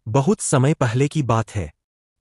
बहुत समय पहले की बात है।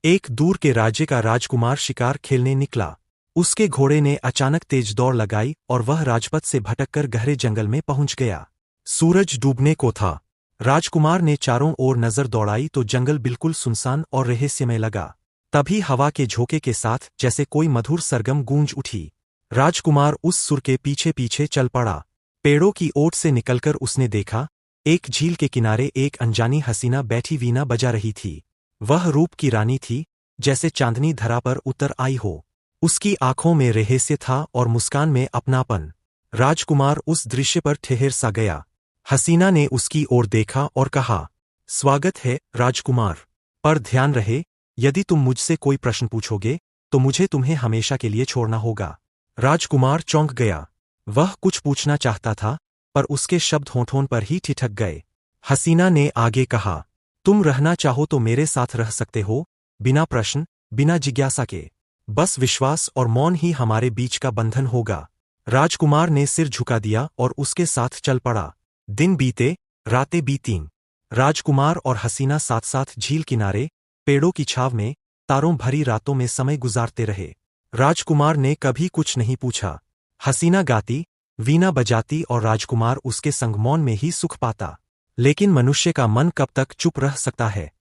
एक दूर के राज्य का राजकुमार शिकार खेलने निकला। उसके घोड़े ने अचानक तेज दौड़ लगाई और वह राजपथ से भटककर गहरे जंगल में पहुंच गया। सूरज डूबने को था। राजकुमार ने चारों ओर नजर दौड़ाई तो जंगल बिल्कुल सुनसान और रहस्यमय लगा। तभी हवा के झोंके के साथ जैसे कोई मधुर सरगम गूंज उठी। राजकुमार उस सुर के पीछे पीछे चल पड़ा। पेड़ों की ओट से निकलकर उसने देखा, एक झील के किनारे एक अनजानी हसीना बैठी वीणा बजा रही थी। वह रूप की रानी थी, जैसे चांदनी धरा पर उतर आई हो। उसकी आंखों में रहस्य था और मुस्कान में अपनापन। राजकुमार उस दृश्य पर ठहर सा गया। हसीना ने उसकी ओर देखा और कहा, स्वागत है राजकुमार, पर ध्यान रहे, यदि तुम मुझसे कोई प्रश्न पूछोगे तो मुझे तुम्हें हमेशा के लिए छोड़ना होगा। राजकुमार चौंक गया। वह कुछ पूछना चाहता था, पर उसके शब्द होठों पर ही ठिठक गए। हसीना ने आगे कहा, तुम रहना चाहो तो मेरे साथ रह सकते हो, बिना प्रश्न, बिना जिज्ञासा के। बस विश्वास और मौन ही हमारे बीच का बंधन होगा। राजकुमार ने सिर झुका दिया और उसके साथ चल पड़ा। दिन बीते, रातें बीतीं। राजकुमार और हसीना साथ साथ झील किनारे, पेड़ों की छाव में, तारों भरी रातों में समय गुजारते रहे। राजकुमार ने कभी कुछ नहीं पूछा। हसीना गाती, वीणा बजाती और राजकुमार उसके संग मौन में ही सुख पाता। लेकिन मनुष्य का मन कब तक चुप रह सकता है।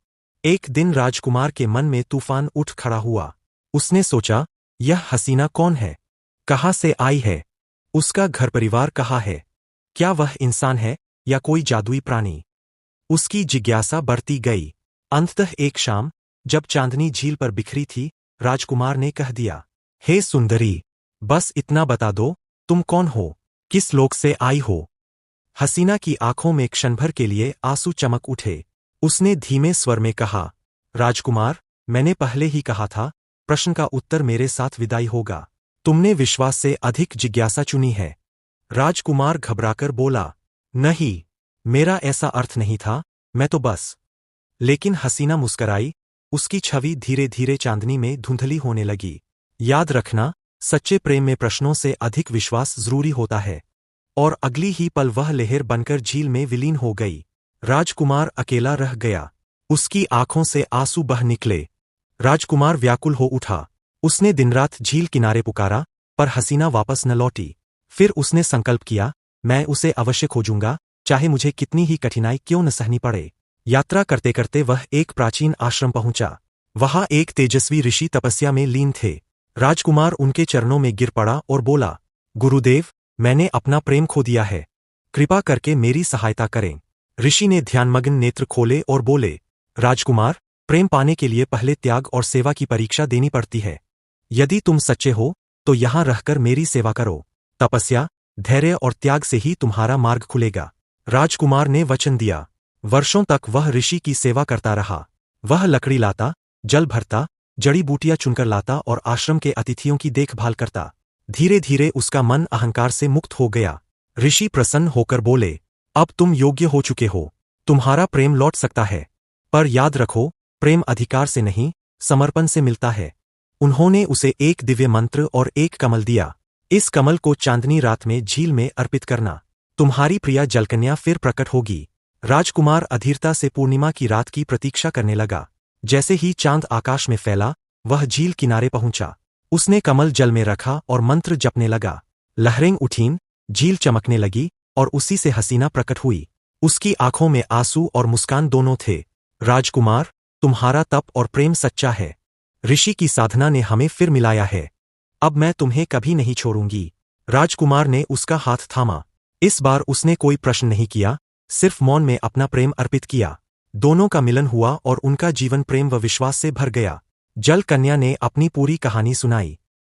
एक दिन राजकुमार के मन में तूफान उठ खड़ा हुआ। उसने सोचा, यह हसीना कौन है? कहाँ से आई है? उसका घर परिवार कहाँ है? क्या वह इंसान है या कोई जादुई प्राणी? उसकी जिज्ञासा बढ़ती गई। अंततः एक शाम, जब चांदनी झील पर बिखरी थी, राजकुमार ने कह दिया, हे सुंदरी, बस इतना बता दो, तुम कौन हो, किस लोक से आई हो? हसीना की आंखों में क्षणभर के लिए आंसू चमक उठे। उसने धीमे स्वर में कहा, राजकुमार, मैंने पहले ही कहा था, प्रश्न का उत्तर मेरे साथ विदाई होगा। तुमने विश्वास से अधिक जिज्ञासा चुनी है। राजकुमार घबराकर बोला, नहीं, मेरा ऐसा अर्थ नहीं था, मैं तो बस। लेकिन हसीना मुस्कराई। उसकी छवि धीरे धीरे चांदनी में धुंधली होने लगी। याद रखना, सच्चे प्रेम में प्रश्नों से अधिक विश्वास जरूरी होता है। और अगली ही पल वह लहर बनकर झील में विलीन हो गई। राजकुमार अकेला रह गया। उसकी आंखों से आंसू बह निकले। राजकुमार व्याकुल हो उठा। उसने दिनरात झील किनारे पुकारा, पर हसीना वापस न लौटी। फिर उसने संकल्प किया, मैं उसे अवश्य खोजूंगा, चाहे मुझे कितनी ही कठिनाई क्यों न सहनी पड़े। यात्रा करते करते वह एक प्राचीन आश्रम पहुंचा। वहां एक तेजस्वी ऋषि तपस्या में लीन थे। राजकुमार उनके चरणों में गिर पड़ा और बोला, गुरुदेव, मैंने अपना प्रेम खो दिया है, कृपा करके मेरी सहायता करें। ऋषि ने ध्यानमग्न नेत्र खोले और बोले, राजकुमार, प्रेम पाने के लिए पहले त्याग और सेवा की परीक्षा देनी पड़ती है। यदि तुम सच्चे हो तो यहां रहकर मेरी सेवा करो। तपस्या, धैर्य और त्याग से ही तुम्हारा मार्ग खुलेगा। राजकुमार ने वचन दिया। वर्षों तक वह ऋषि की सेवा करता रहा। वह लकड़ी लाता, जल भरता, जड़ी बूटियां चुनकर लाता और आश्रम के अतिथियों की देखभाल करता। धीरे धीरे उसका मन अहंकार से मुक्त हो गया। ऋषि प्रसन्न होकर बोले, अब तुम योग्य हो चुके हो, तुम्हारा प्रेम लौट सकता है। पर याद रखो, प्रेम अधिकार से नहीं, समर्पण से मिलता है। उन्होंने उसे एक दिव्य मंत्र और एक कमल दिया। इस कमल को चांदनी रात में झील में अर्पित करना। तुम्हारी प्रिया जलकन्या फिर प्रकट होगी। राजकुमार अधीरता से पूर्णिमा की रात की प्रतीक्षा करने लगा। जैसे ही चांद आकाश में फैला, वह झील किनारे पहुंचा। उसने कमल जल में रखा और मंत्र जपने लगा। लहरें उठीं, झील चमकने लगी और उसी से हसीना प्रकट हुई। उसकी आंखों में आंसू और मुस्कान दोनों थे। राजकुमार, तुम्हारा तप और प्रेम सच्चा है। ऋषि की साधना ने हमें फिर मिलाया है। अब मैं तुम्हें कभी नहीं छोड़ूंगी। राजकुमार ने उसका हाथ थामा। इस बार उसने कोई प्रश्न नहीं किया, सिर्फ मौन में अपना प्रेम अर्पित किया। दोनों का मिलन हुआ और उनका जीवन प्रेम व विश्वास से भर गया। जल कन्या ने अपनी पूरी कहानी सुनाई।